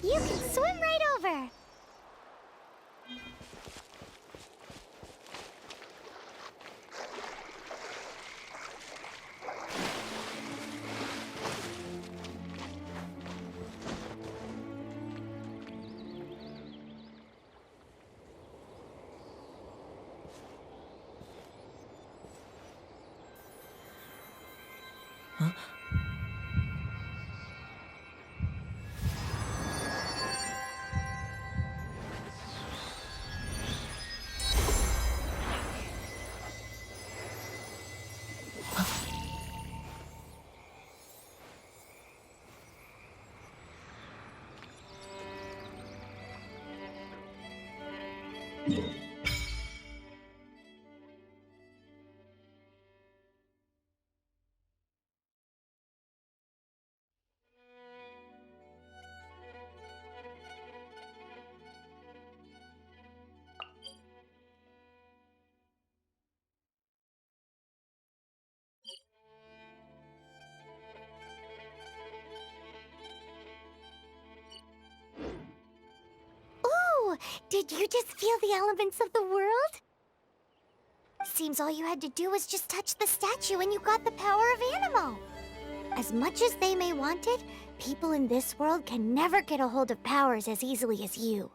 You can swim right over. Ooh, did you just feel the elements of the world? Seems all you had to do was just touch the statue and you got the power of Animo. As much as they may want it, people in this world can never get a hold of powers as easily as you.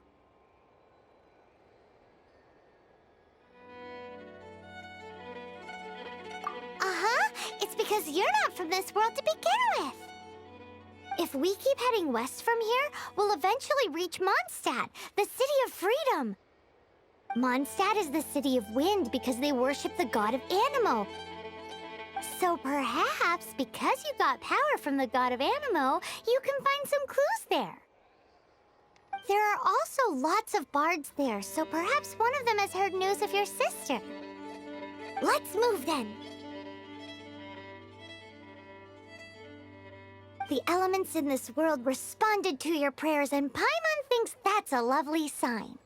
Uh-huh, it's because you're not from this world to begin with. If we keep heading west from here, we'll eventually reach Mondstadt, the City of Freedom. Mondstadt is the City of Wind because they worship the god of Animo. So perhaps, because you got power from the god of Animo, you can find some clues there. There are also lots of bards there, so perhaps one of them has heard news of your sister. Let's move then. The elements in this world responded to your prayers, and Paimon thinks that's a lovely sign.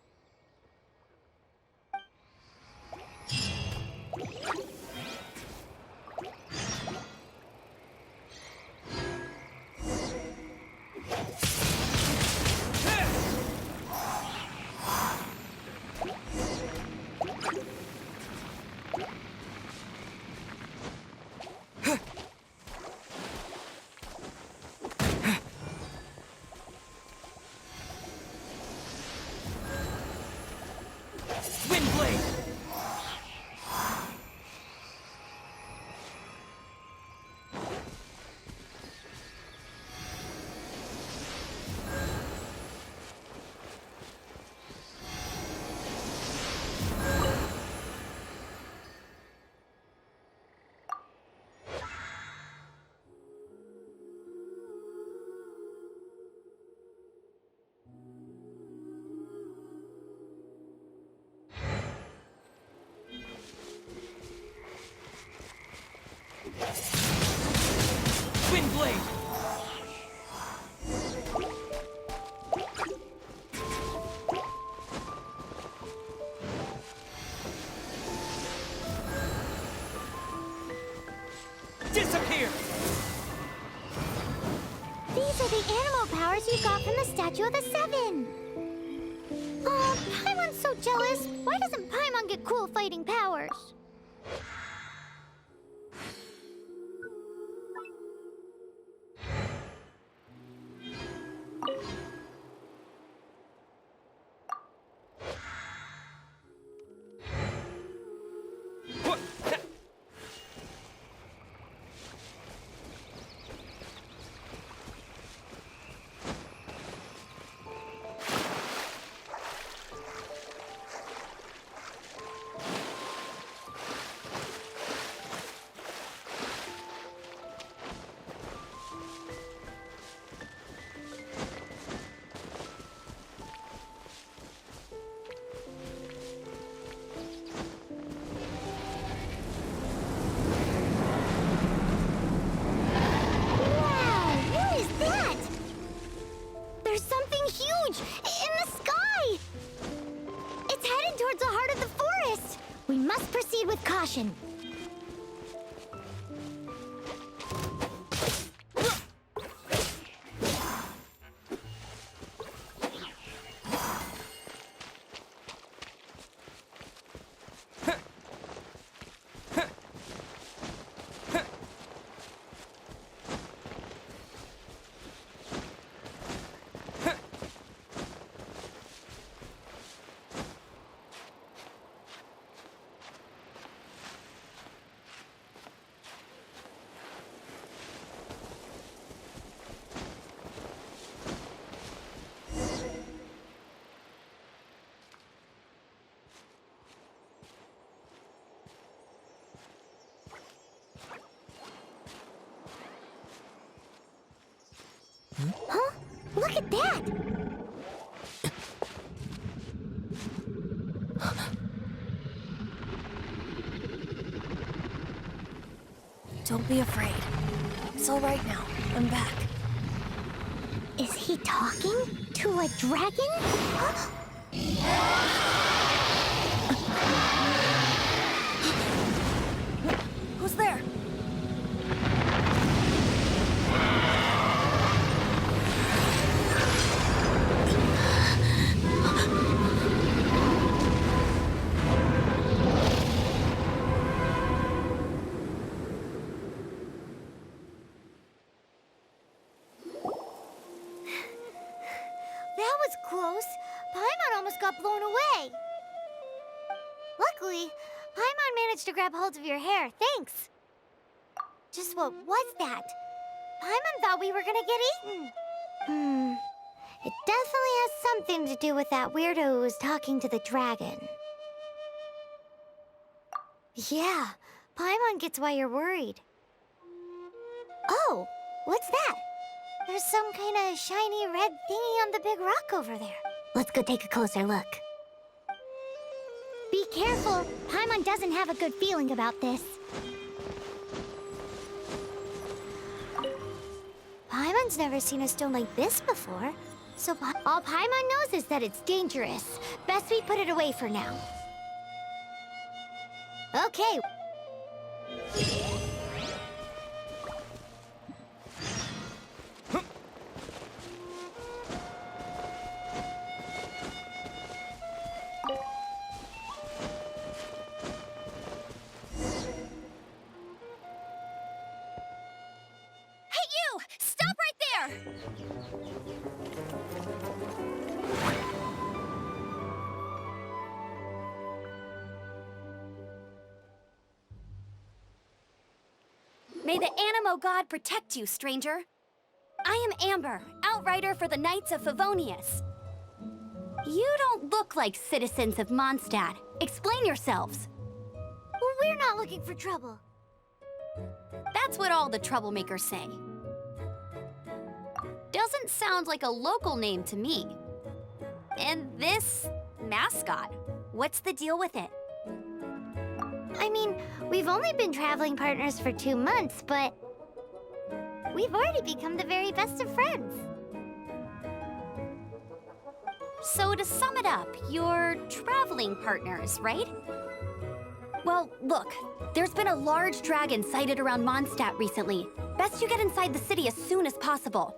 Windblade! Disappear! These are the animal powers you got from the Statue of the Seven. Oh, Paimon's so jealous. Why doesn't Paimon get cool fighting powers? With caution. Huh? Look at that! Don't be afraid. It's all right now. I'm back. Is he talking to a dragon? Who's there? That was close. Paimon almost got blown away. Luckily, Paimon managed to grab hold of your hair. Thanks. Just what was that? Paimon thought we were gonna get eaten. It definitely has something to do with that weirdo who was talking to the dragon. Yeah, Paimon gets why you're worried. Oh, what's that? There's some kind of shiny red thingy on the big rock over there. Let's go take a closer look. Be careful. Paimon doesn't have a good feeling about this. Paimon's never seen a stone like this before. So all Paimon knows is that it's dangerous. Best we put it away for now. Okay. Stop right there! May the Animo God protect you, stranger. I am Amber, outrider for the Knights of Favonius. You don't look like citizens of Mondstadt. Explain yourselves. We're not looking for trouble. That's what all the troublemakers say. Doesn't sound like a local name to me. And this mascot, what's the deal with it? I mean, we've only been traveling partners for 2 months, but we've already become the very best of friends. So to sum it up, you're traveling partners, right? Well, look, there's been a large dragon sighted around Mondstadt recently. Best you get inside the city as soon as possible.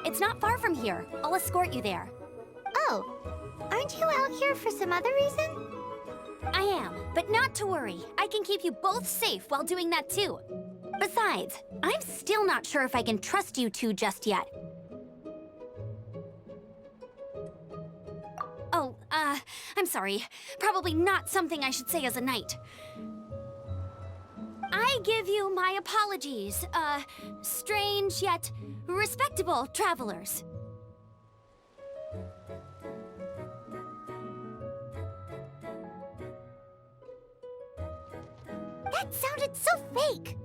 It's not far from here. I'll escort you there. Oh, aren't you out here for some other reason? I am, but not to worry. I can keep you both safe while doing that too. Besides, I'm still not sure if I can trust you two just yet. Oh, I'm sorry. Probably not something I should say as a knight. I give you my apologies, strange yet respectable travelers. That sounded so fake.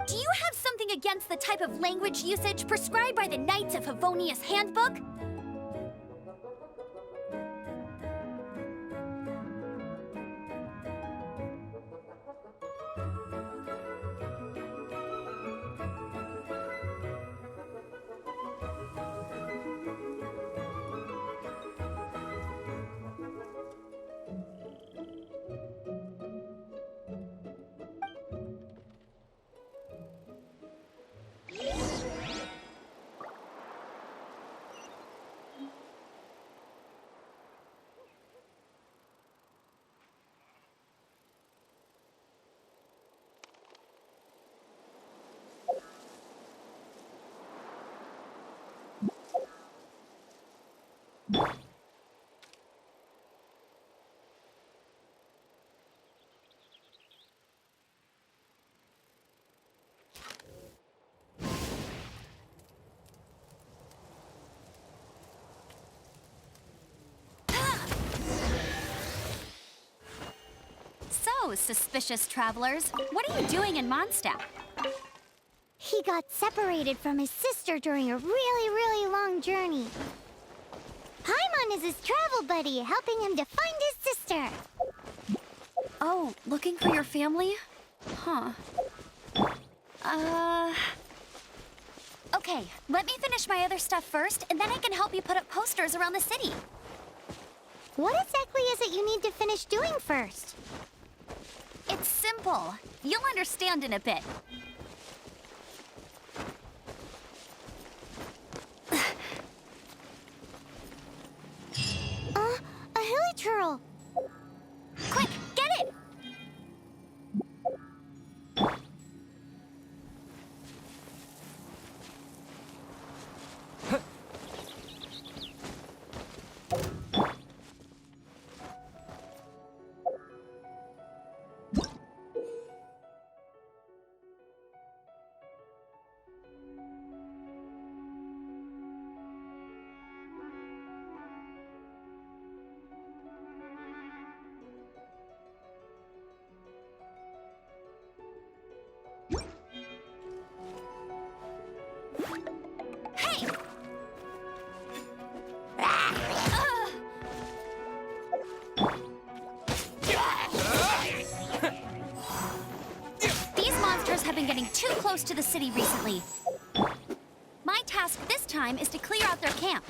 Do you have something against the type of language usage prescribed by the Knights of Favonius Handbook? So, suspicious travelers, what are you doing in Mondstadt? He got separated from his sister during a really long journey. Paimon is his travel buddy, helping him to find his sister. Oh, looking for your family? Huh. Okay, let me finish my other stuff first, and then I can help you put up posters around the city. What exactly is it you need to finish doing first? It's simple. You'll understand in a bit. A hilichurl. Quick, get it! Hey! These monsters have been getting too close to the city recently. My task this time is to clear out their camp.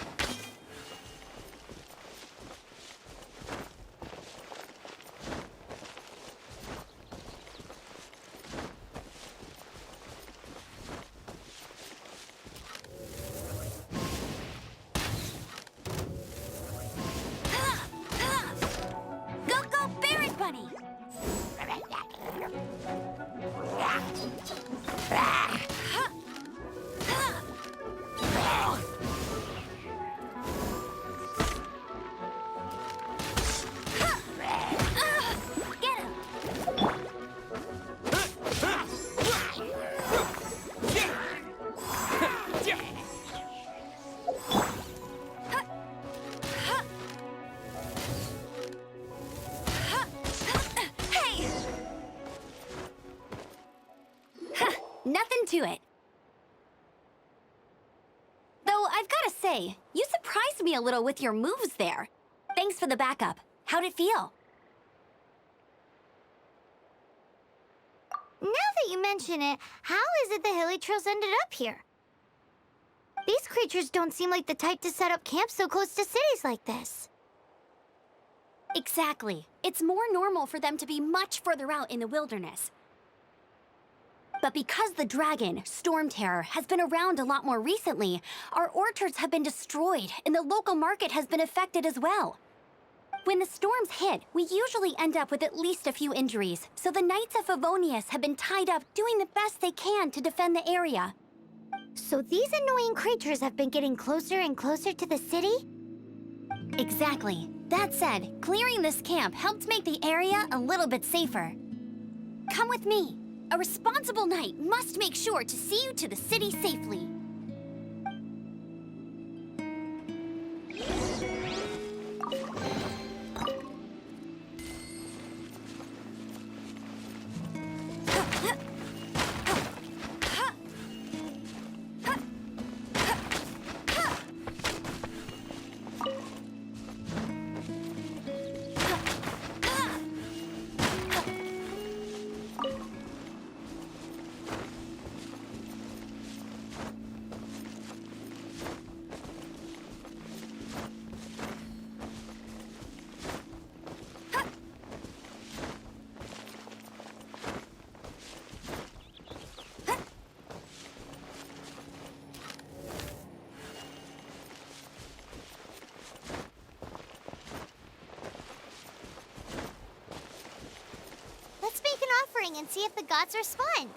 Go, Berry Bunny! Get him! Hey! Nothing to it. Though I've gotta say, you surprised me a little with your moves there. Thanks for the backup. How'd it feel? Now that you mention it, how is it the hilichurls ended up here? These creatures don't seem like the type to set up camp so close to cities like this. Exactly. It's more normal for them to be much further out in the wilderness. But because the dragon, Storm Terror, has been around a lot more recently, our orchards have been destroyed and the local market has been affected as well. When the storms hit, we usually end up with at least a few injuries, so the Knights of Favonius have been tied up doing the best they can to defend the area. So these annoying creatures have been getting closer and closer to the city? Exactly. That said, clearing this camp helped make the area a little bit safer. Come with me. A responsible knight must make sure to see you to the city safely. Let's make an offering and see if the gods respond.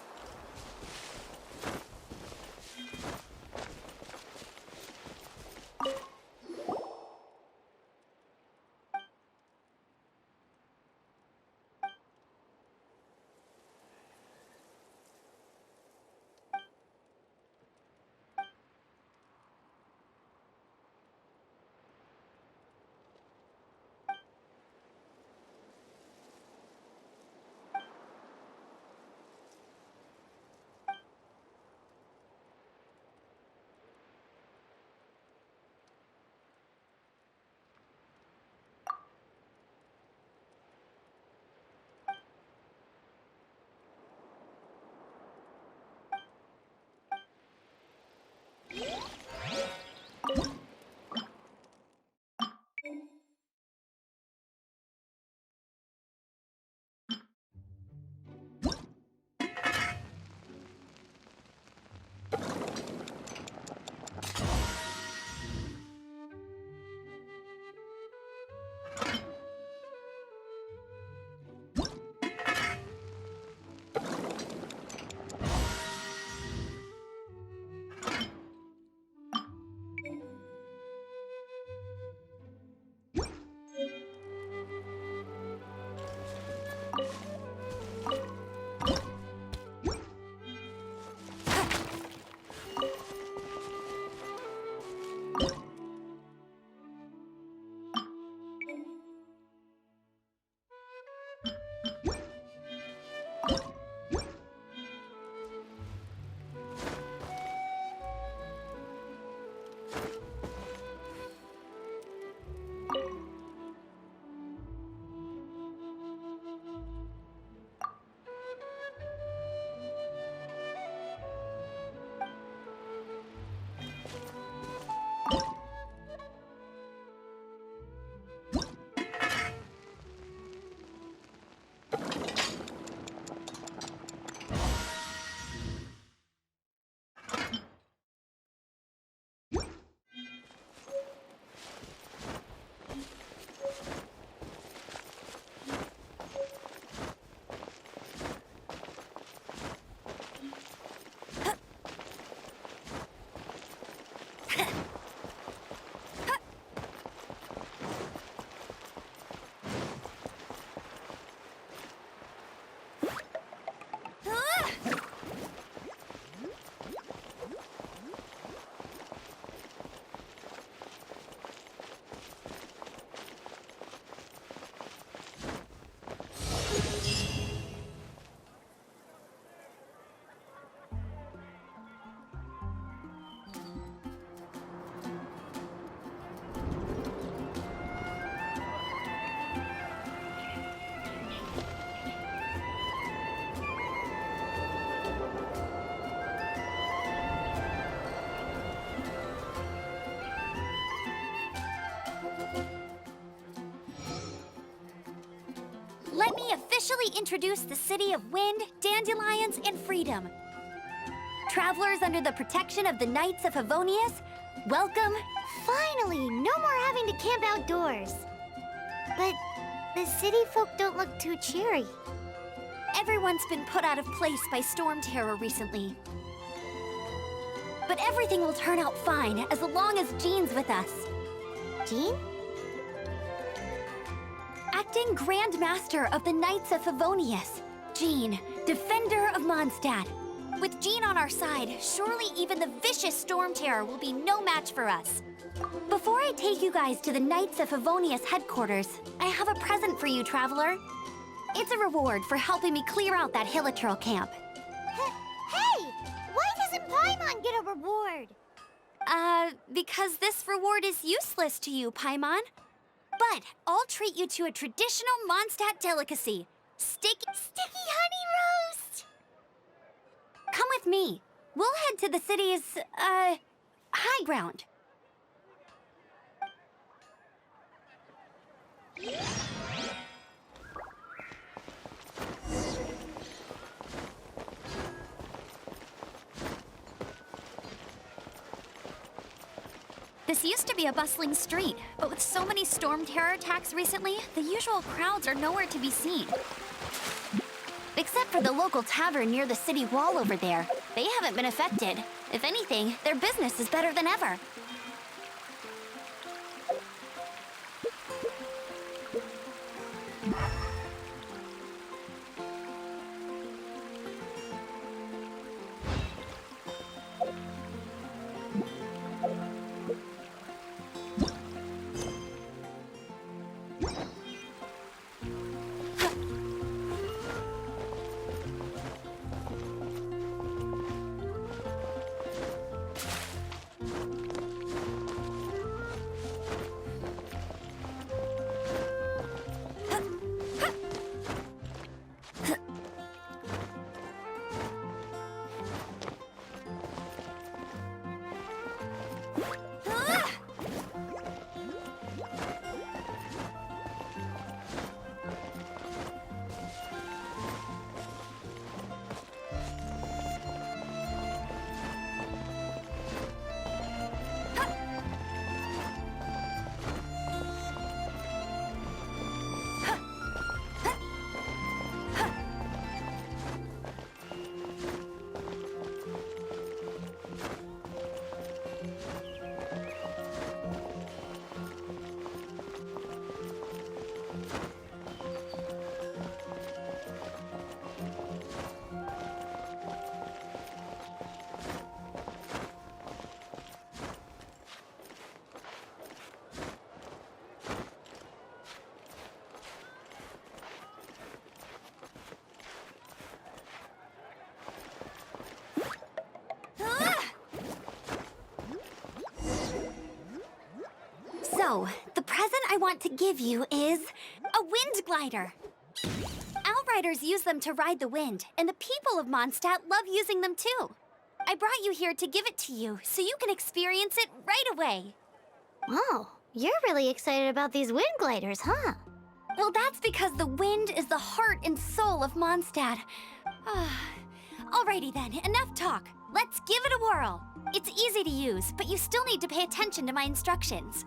me officially introduce the city of wind, dandelions, and freedom. Travelers under the protection of the Knights of Favonius, welcome. Finally, no more having to camp outdoors. But the city folk don't look too cheery. Everyone's been put out of place by storm terror recently. But everything will turn out fine as long as Jean's with us. Jean? Acting Grand Master of the Knights of Favonius, Jean, Defender of Mondstadt. With Jean on our side, surely even the vicious storm terror will be no match for us. Before I take you guys to the Knights of Favonius headquarters, I have a present for you, Traveler. It's a reward for helping me clear out that Hilichurl camp. Hey! Why doesn't Paimon get a reward? Because this reward is useless to you, Paimon. But I'll treat you to a traditional Mondstadt delicacy. Sticky honey roast! Come with me. We'll head to the city's, high ground. This used to be a bustling street, but with so many storm terror attacks recently, the usual crowds are nowhere to be seen. Except for the local tavern near the city wall over there. They haven't been affected. If anything, their business is better than ever. So, the present I want to give you is a wind glider. Outriders use them to ride the wind, and the people of Mondstadt love using them too. I brought you here to give it to you, so you can experience it right away. Oh, you're really excited about these wind gliders, huh? Well, that's because the wind is the heart and soul of Mondstadt. Alrighty then, enough talk. Let's give it a whirl. It's easy to use, but you still need to pay attention to my instructions.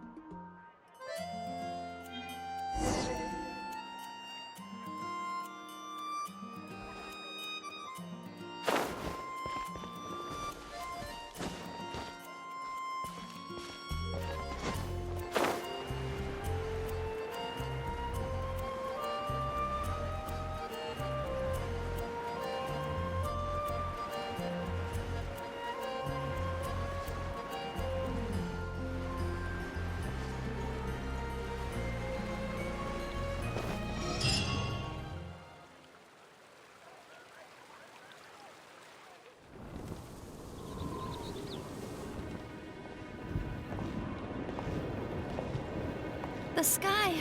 The sky.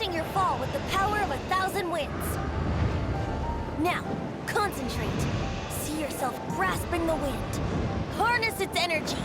preventing your fall with the power of 1,000 winds. Now, concentrate. See yourself grasping the wind. Harness its energy.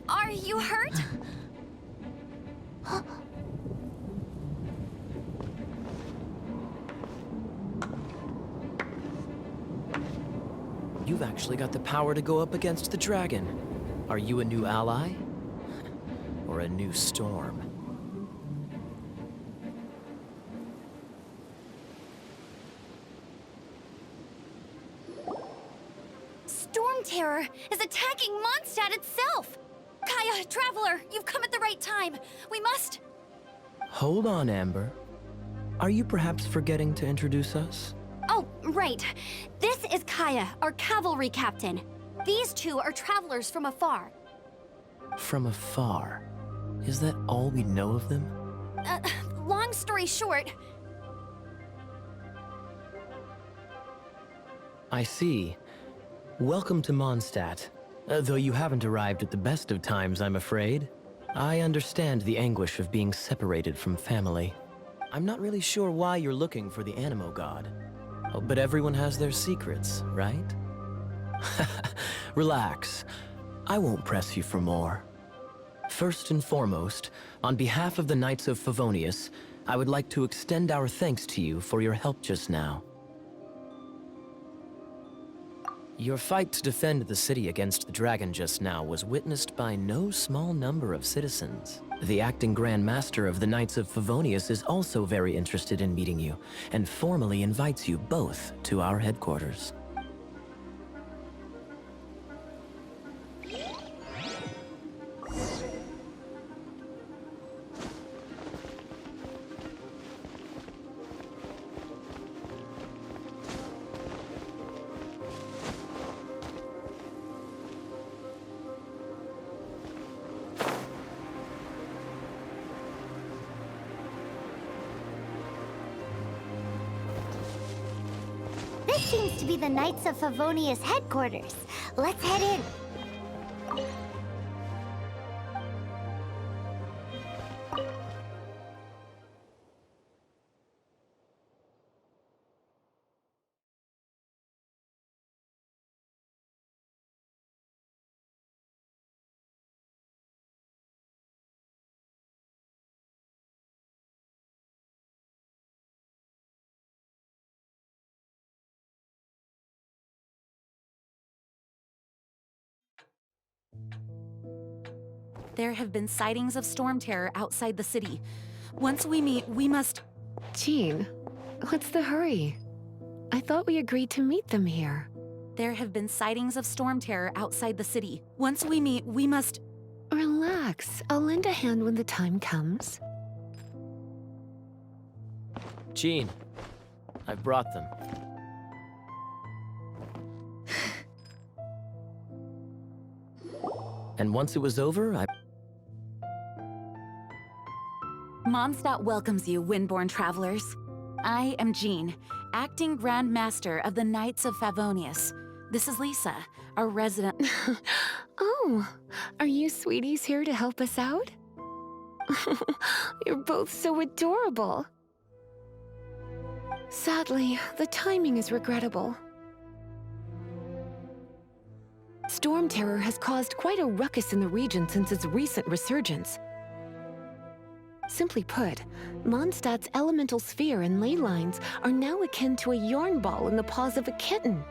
Are you hurt? You've actually got the power to go up against the dragon. Are you a new ally? Or a new storm? Storm Terror is attacking Mondstadt itself! Kaya, Traveler, you've come at the right time. We must... Hold on, Amber. Are you perhaps forgetting to introduce us? Oh, right. This is Kaya, our cavalry captain. These two are travelers from afar. From afar? Is that all we know of them? Long story short... I see. Welcome to Mondstadt. Though you haven't arrived at the best of times, I'm afraid. I understand the anguish of being separated from family. I'm not really sure why you're looking for the Animo God. Oh, but everyone has their secrets, right? Relax. I won't press you for more. First and foremost, on behalf of the Knights of Favonius, I would like to extend our thanks to you for your help just now. Your fight to defend the city against the dragon just now was witnessed by no small number of citizens. The acting Grand Master of the Knights of Favonius is also very interested in meeting you, and formally invites you both to our headquarters. This seems to be the Knights of Favonius headquarters. Let's head in. There have been sightings of storm terror outside the city. Once we meet, we must... Jean, what's the hurry? I thought we agreed to meet them here. There have been sightings of storm terror outside the city. Once we meet, we must... Relax. I'll lend a hand when the time comes. Jean, I've brought them. And once it was over, Mondstadt welcomes you, Windborn travelers. I am Jean, acting Grand Master of the Knights of Favonius. This is Lisa, our resident. Oh, are you sweeties here to help us out? You're both so adorable. Sadly, the timing is regrettable. Storm Terror has caused quite a ruckus in the region since its recent resurgence. Simply put, Mondstadt's elemental sphere and ley lines are now akin to a yarn ball in the paws of a kitten.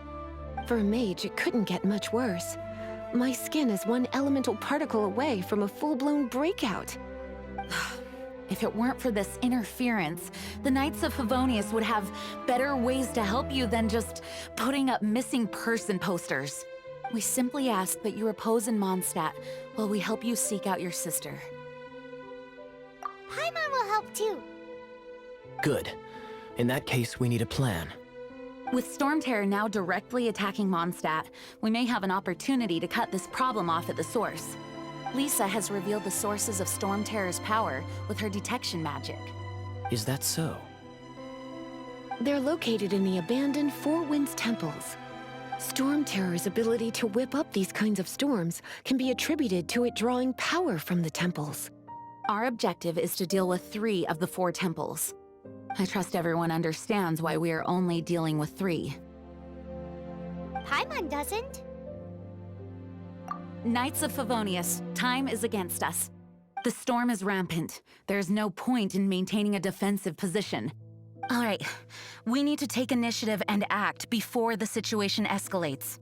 For a mage, it couldn't get much worse. My skin is one elemental particle away from a full-blown breakout. If it weren't for this interference, the Knights of Favonius would have better ways to help you than just putting up missing person posters. We simply ask that you repose in Mondstadt while we help you seek out your sister. Paimon will help too. good. In that case, we need a plan. With Storm Terror now directly attacking Mondstadt, we may have an opportunity to cut this problem off at the source. Lisa has revealed the sources of Storm Terror's power with her detection magic. Is that so? They're located in the abandoned Four Winds temples. Storm Terror's ability to whip up these kinds of storms can be attributed to it drawing power from the temples. Our objective is to deal with 3 of the 4 temples. I trust everyone understands why we are only dealing with 3. Paimon doesn't. Knights of Favonius, time is against us. The storm is rampant. There's no point in maintaining a defensive position. All right, we need to take initiative and act before the situation escalates.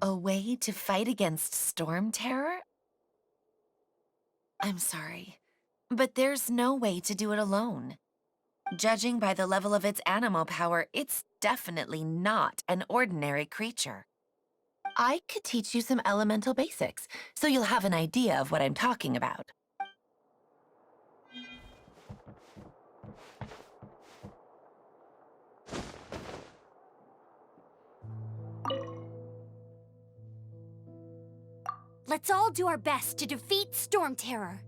A way to fight against Storm Terror? I'm sorry, but there's no way to do it alone. Judging by the level of its animal power, it's definitely not an ordinary creature. I could teach you some elemental basics, so you'll have an idea of what I'm talking about. Let's all do our best to defeat Storm Terror.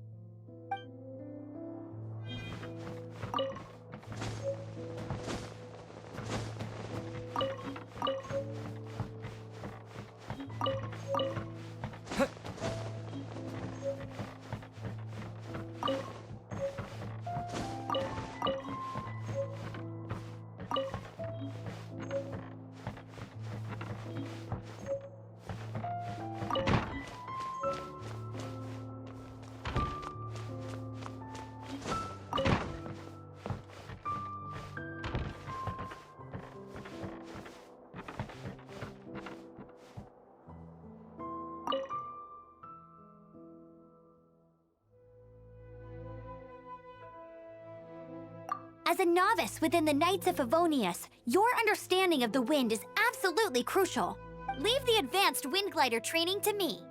As a novice within the Knights of Favonius, your understanding of the wind is absolutely crucial. Leave the advanced wind glider training to me.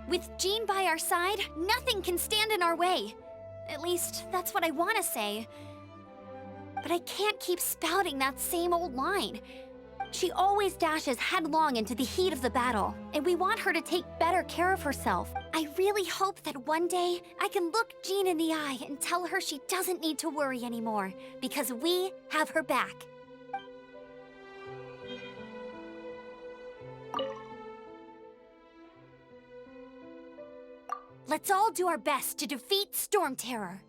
With Jean by our side, nothing can stand in our way. At least, that's what I want to say. But I can't keep spouting that same old line. She always dashes headlong into the heat of the battle, and we want her to take better care of herself. I really hope that one day I can look Jean in the eye and tell her she doesn't need to worry anymore, because we have her back. Let's all do our best to defeat Storm Terror.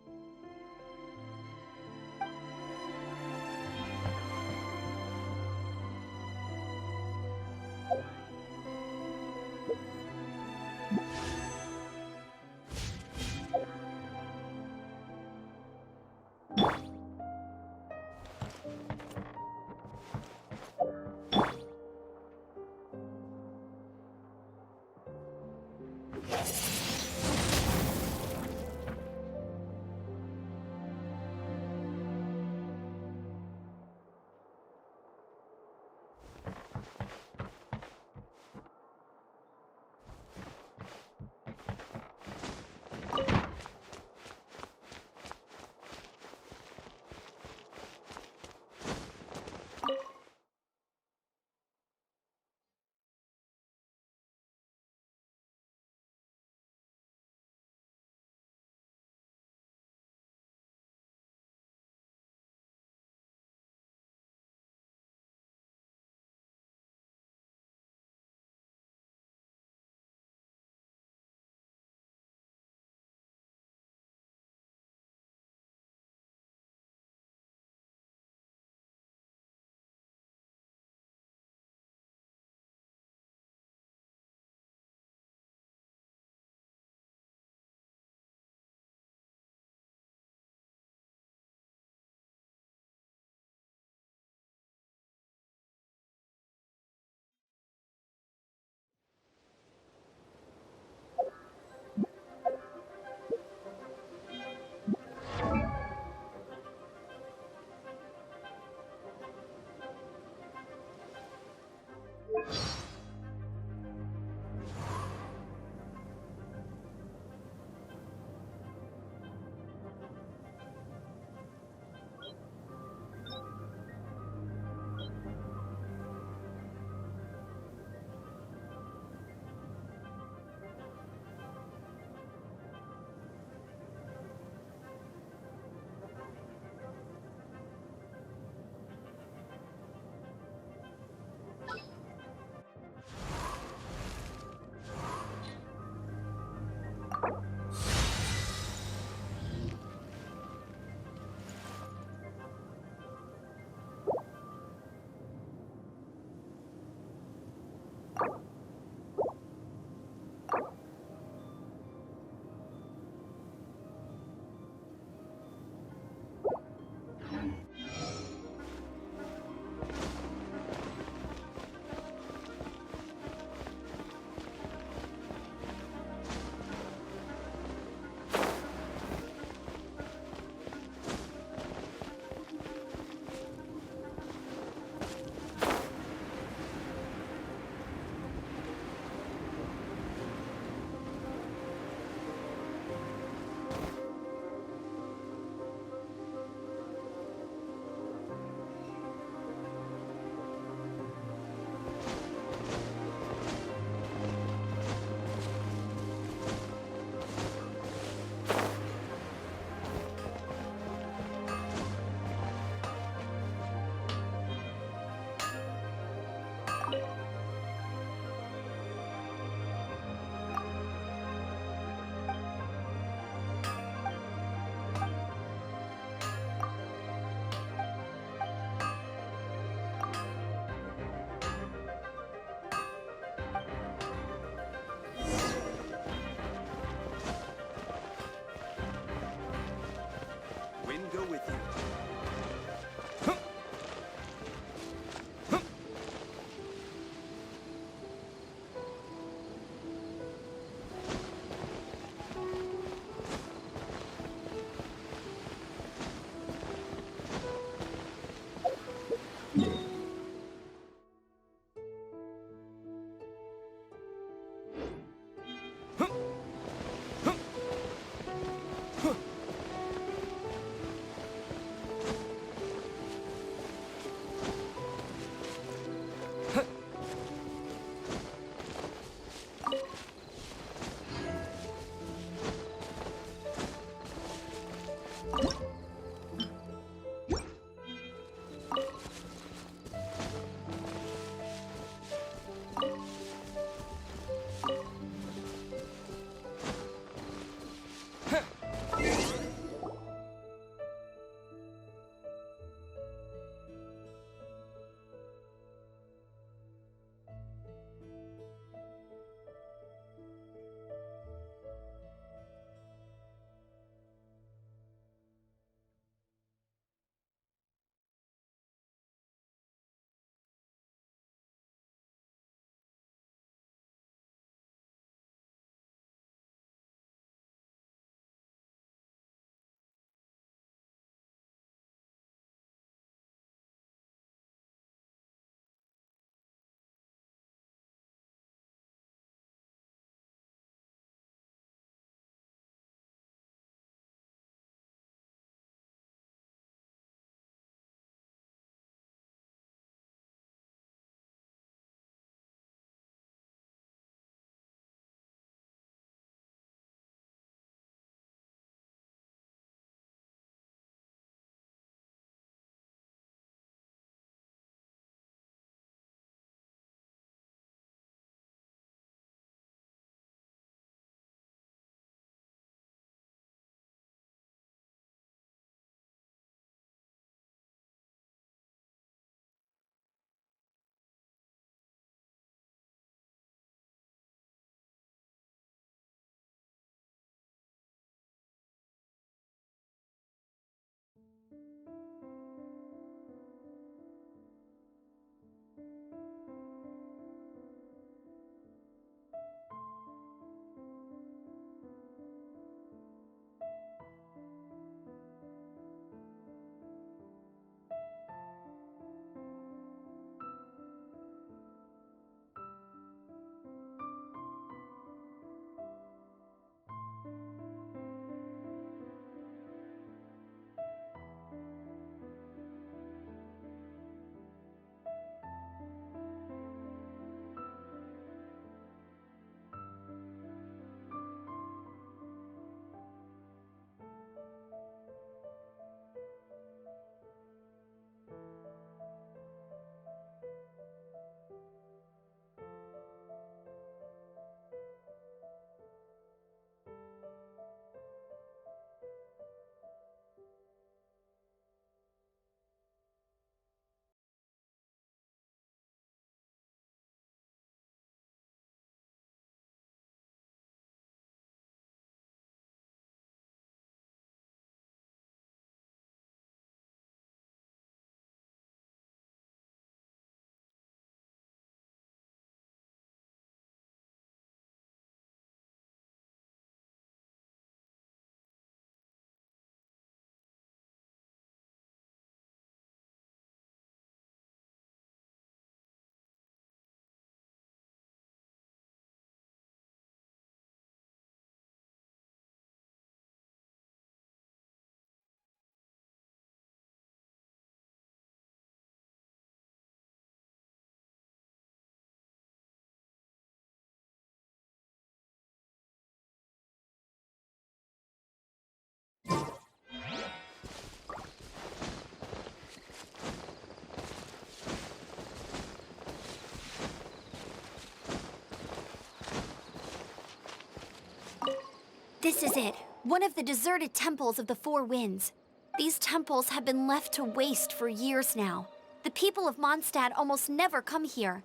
This is it. One of the deserted temples of the Four Winds. These temples have been left to waste for years now. The people of Mondstadt almost never come here.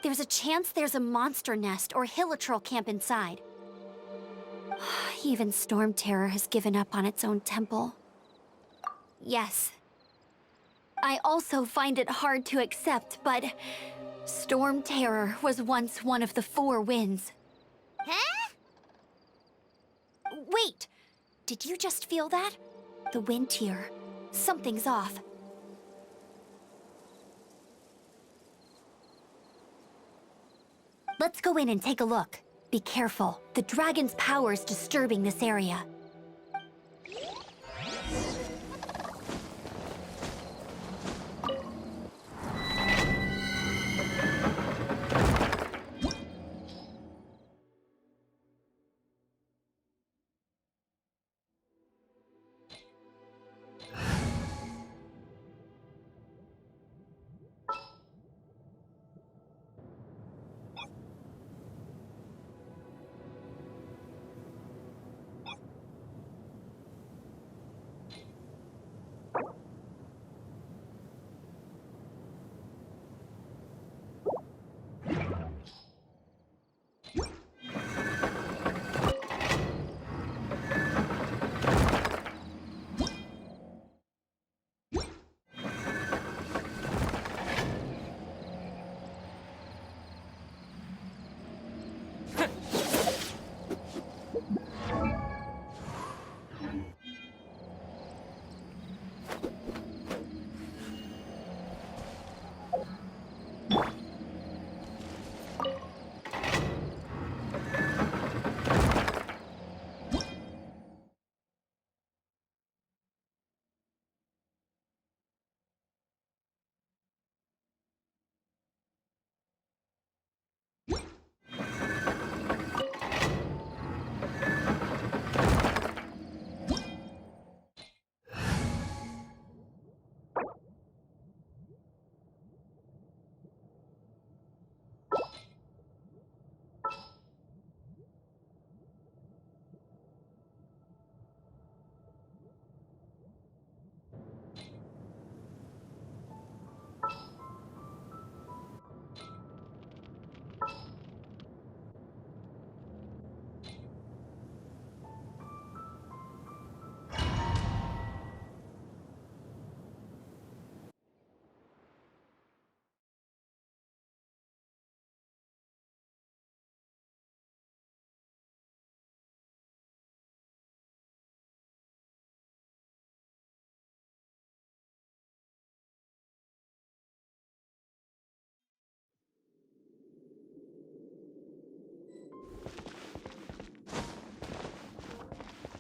There's a chance there's a monster nest or hilitrol camp inside. Even Storm Terror has given up on its own temple. Yes. I also find it hard to accept, but Storm Terror was once one of the Four Winds. Huh? Wait! Did you just feel that? The wind here. Something's off. Let's go in and take a look. Be careful. The dragon's power is disturbing this area.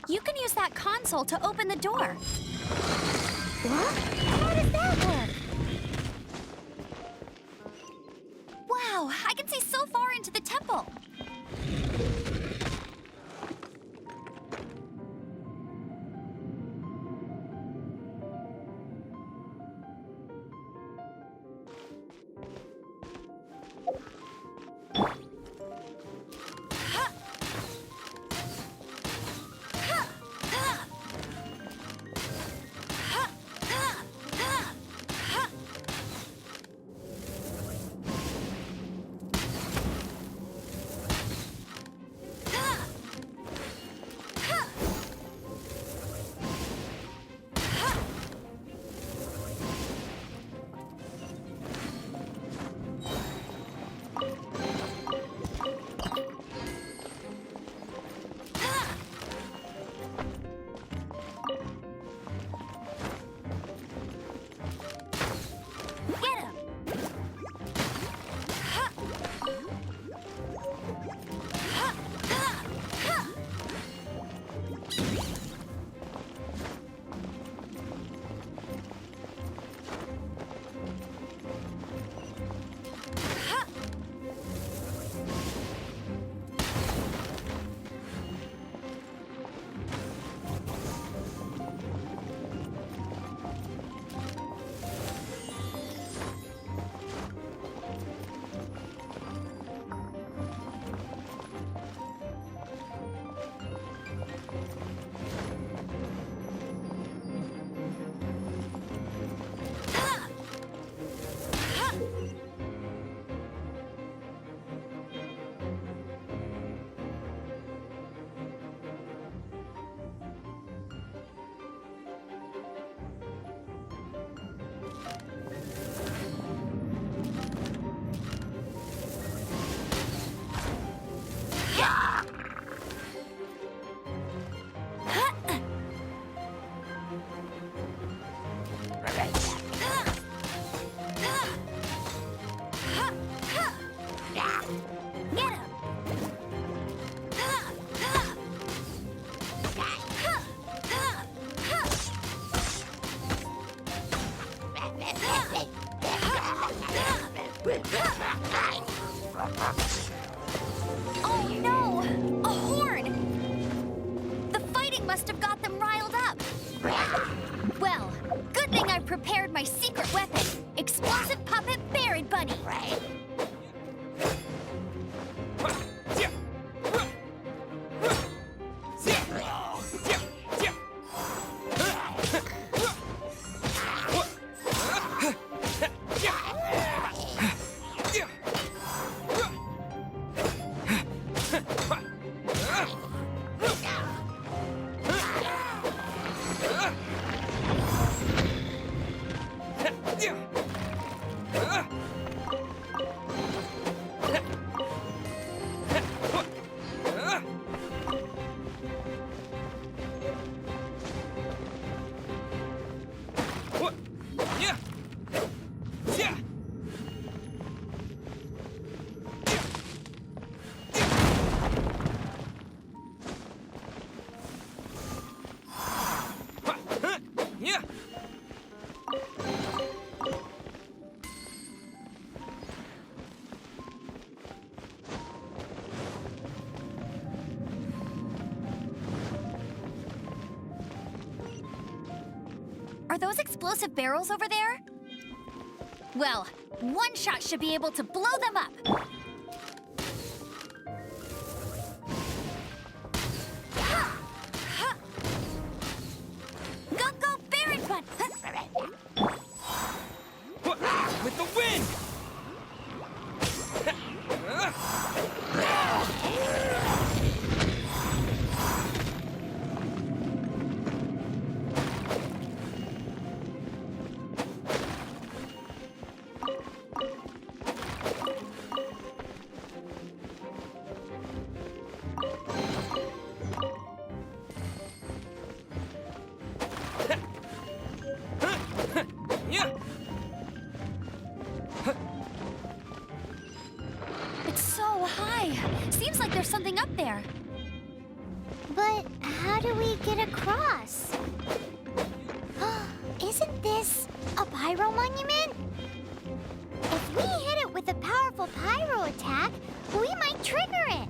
You can use that console to open the door. What? How does that work? Wow, I can see so far into the temple. Oh no! A horn! The fighting must have got them riled up. Well, good thing I've prepared my secret weapon, explosive puppet Buried Bunny. Are those explosive barrels over there? Well, one shot should be able to blow them up. Go, go, Baron Bun! With the wind! It's so high. Seems like there's something up there. But how do we get across? Isn't this a pyro monument? If we hit it with a powerful pyro attack, we might trigger it.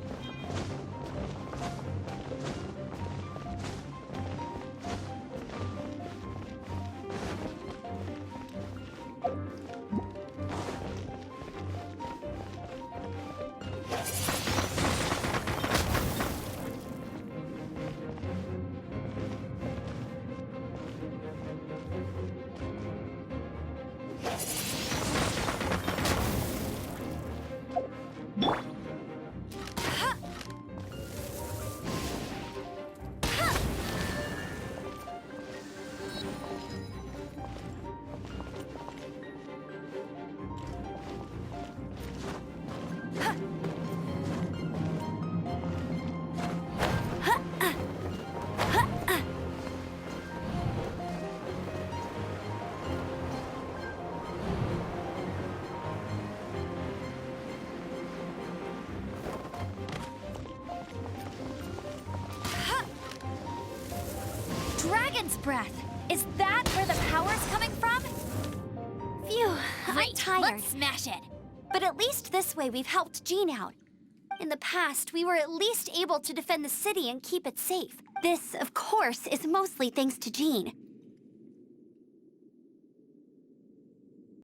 Dragon's breath. Is that where the power's coming from? Phew, I'm tired. Let's smash it. But at least this way we've helped Jean out. In the past, we were at least able to defend the city and keep it safe. This, of course, is mostly thanks to Jean.